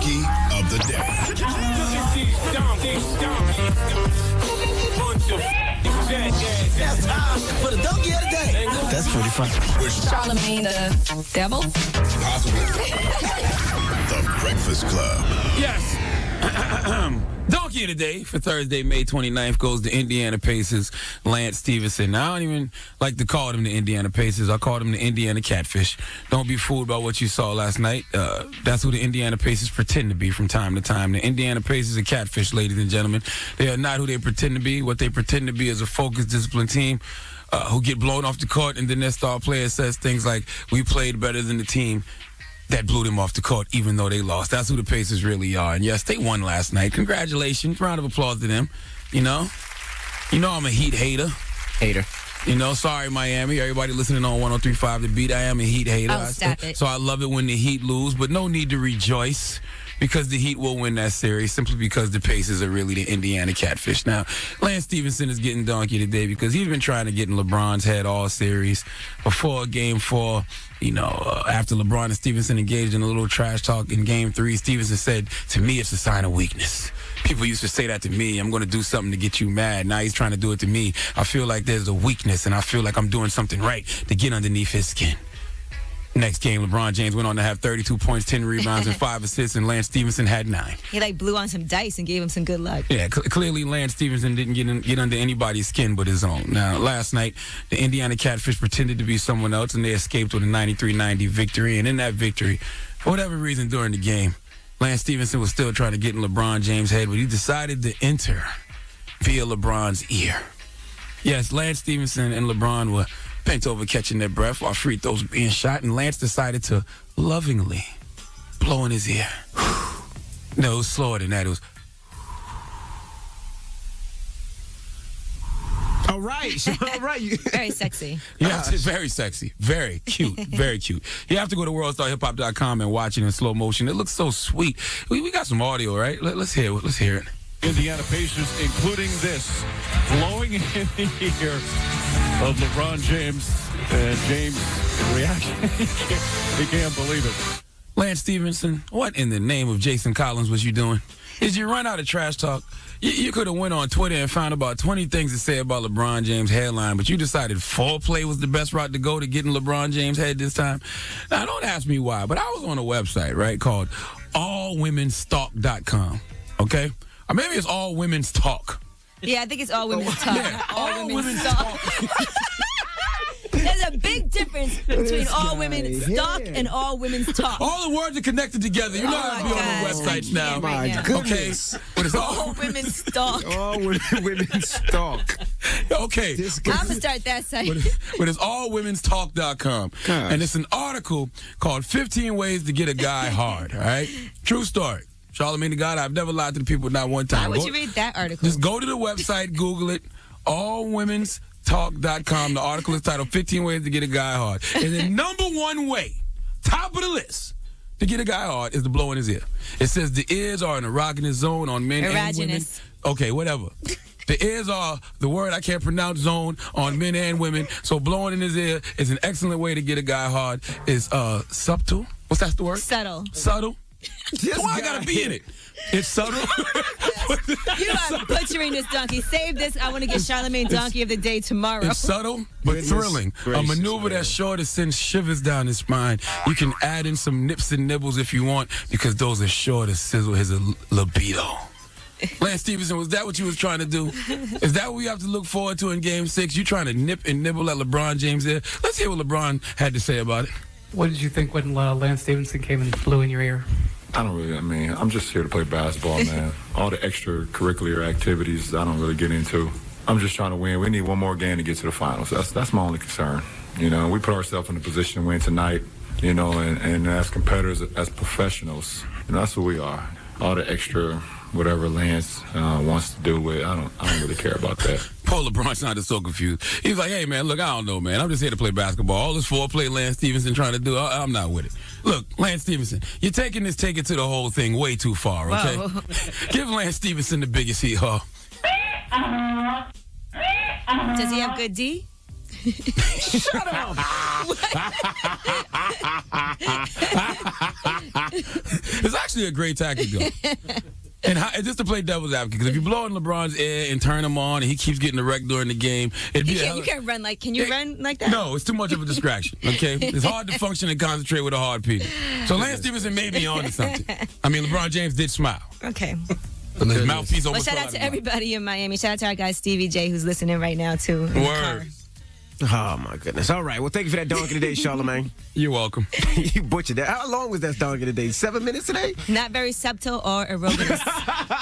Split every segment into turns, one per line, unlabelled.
Donkey of the Day.
That's time for the Donkey of the Day. That's pretty funny.
Charlmagne the devil?
Possibly. The Breakfast Club.
Yes. Donkey of the Day for Thursday, May 29th goes to Indiana Pacers, Lance Stephenson. Now, I don't even like to call them the Indiana Pacers. I call them the Indiana Catfish. Don't be fooled by what you saw last night. That's who the Indiana Pacers pretend to be from time to time. The Indiana Pacers are catfish, ladies and gentlemen. They are not who they pretend to be. What they pretend to be is a focused, disciplined team who get blown off the court, and then their star player says things like, we played better than the team that blew them off the court, even though they lost. That's who the Pacers really are. And yes, they won last night. Congratulations. Round of applause to them. You know I'm a Heat hater. Sorry, Miami. Everybody listening on 103.5 The Beat, I am a Heat hater.
Oh, stop it.
So I love it when the Heat lose, but no need to rejoice because the Heat will win that series simply because the Pacers are really the Indiana Catfish. Now, Lance Stephenson is getting donkey today because he's been trying to get in LeBron's head all series. Before Game 4, after LeBron and Stephenson engaged in a little trash talk in Game 3, Stephenson said, to me, it's a sign of weakness. People used to say that to me. I'm going to do something to get you mad. Now he's trying to do it to me. I feel like there's a weakness, and I feel like I'm doing something right to get underneath his skin. Next game, LeBron James went on to have 32 points, 10 rebounds, and 5 assists, and Lance Stephenson had 9.
He blew on some dice and gave him some good luck.
Yeah, clearly Lance Stephenson didn't get under anybody's skin but his own. Now, last night, the Indiana Catfish pretended to be someone else, and they escaped with a 93-90 victory. And in that victory, for whatever reason during the game, Lance Stephenson was still trying to get in LeBron James' head, but he decided to enter via LeBron's ear. Yes, Lance Stephenson and LeBron were bent over catching their breath while free throws were being shot, and Lance decided to lovingly blow in his ear. No, it was slower than that. It was...
All right. All right.
Very sexy.
Yeah, it's very sexy. Very cute. Very cute. You have to go to worldstarhiphop.com and watch it in slow motion. It looks so sweet. We got some audio, right? Let's hear it. Let's hear it.
Indiana Pacers, including this, blowing in the ear of LeBron James, and James' reaction. He can't believe it.
Lance Stephenson, what in the name of Jason Collins was you doing? Did you run out of trash talk? You could have went on Twitter and found about 20 things to say about LeBron James' headline, but you decided foreplay was the best route to go to getting LeBron James' head this time. Now, don't ask me why, but I was on a website, right, called allwomenstalk.com, okay? Or maybe it's All Women's Talk.
Yeah, I think it's all women's talk.
Yeah,
all women's talk. There's a big difference between all women's talk and all women's talk.
All the words are connected together. You know how to be on the websites now.
My goodness.
Okay, but it's
All women's talk.
All women's talk.
Okay.
I'm going to start that site.
But it's allwomenstalk.com.
Gosh.
And it's an article called 15 Ways to Get a Guy Hard, all right? True story. Charlmagne the God, I've never lied to the people not one time.
Why would you read that article?
Just go to the website, Google it, allwomenstalk.com. The article is titled 15 Ways to Get a Guy Hard. And the number one way, top of the list, to get a guy hard is to blow in his ear. It says the ears are an erogenous zone on men and women. Okay, whatever. The ears are the word I can't pronounce zone on men and women. So blowing in his ear is an excellent way to get a guy hard. It's subtle. What's that the word?
Subtle.
Subtle. Why I gotta be in it? It's subtle.
You are butchering this donkey. Save this. I want to get Charlmagne Donkey of the Day tomorrow.
It's subtle but thrilling. A maneuver that's sure to send shivers down his spine. You can add in some nips and nibbles if you want, because those are sure to sizzle his libido. Lance Stephenson, was that what you was trying to do? Is that what we have to look forward to in Game 6? You trying to nip and nibble at LeBron James there? Let's hear what LeBron had to say about it.
What did you think when Lance Stephenson came and blew in your ear?
I'm just here to play basketball, man. All the extracurricular activities I don't really get into. I'm just trying to win. We need one more game to get to the finals. That's my only concern. We put ourselves in a position to win tonight, and as competitors, as professionals, that's who we are. All the extra whatever Lance wants to do with, I don't really care about that.
Poor LeBron sounded so confused. He's like, hey, man, look, I don't know, man. I'm just here to play basketball. All this foreplay Lance Stephenson trying to do, I'm not with it. Look, Lance Stephenson, you're taking this take it to the whole thing way too far, okay?
Whoa.
Give Lance Stephenson the biggest hee-haw.
Does he have good D?
Shut up.
It's actually a great tactic, though. And just to play devil's advocate, because if you blow in LeBron's ear and turn him on and he keeps getting the wreck during the game, it'd be
You can't run like, can you run like that?
No, it's too much of a distraction, okay? It's hard to function and concentrate with a hard Peter. So Lance Stephenson may be on to something. I mean, LeBron James did smile.
Okay.
His mouthpiece
Well,
almost
shout
fell
out
out
to
of his mouth.
everybody in Miami. Shout out to our guy Stevie J, who's listening right now, too. in the car.
Word.
Oh, my goodness. All right. Well, thank you for that donkey today, Charlmagne.
You're welcome.
You butchered that. How long was that donkey today? 7 minutes today?
Not very subtle or erroneous.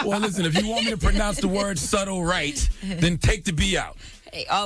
Well, listen, if you want me to pronounce the word subtle right, then take the B out.
Hey,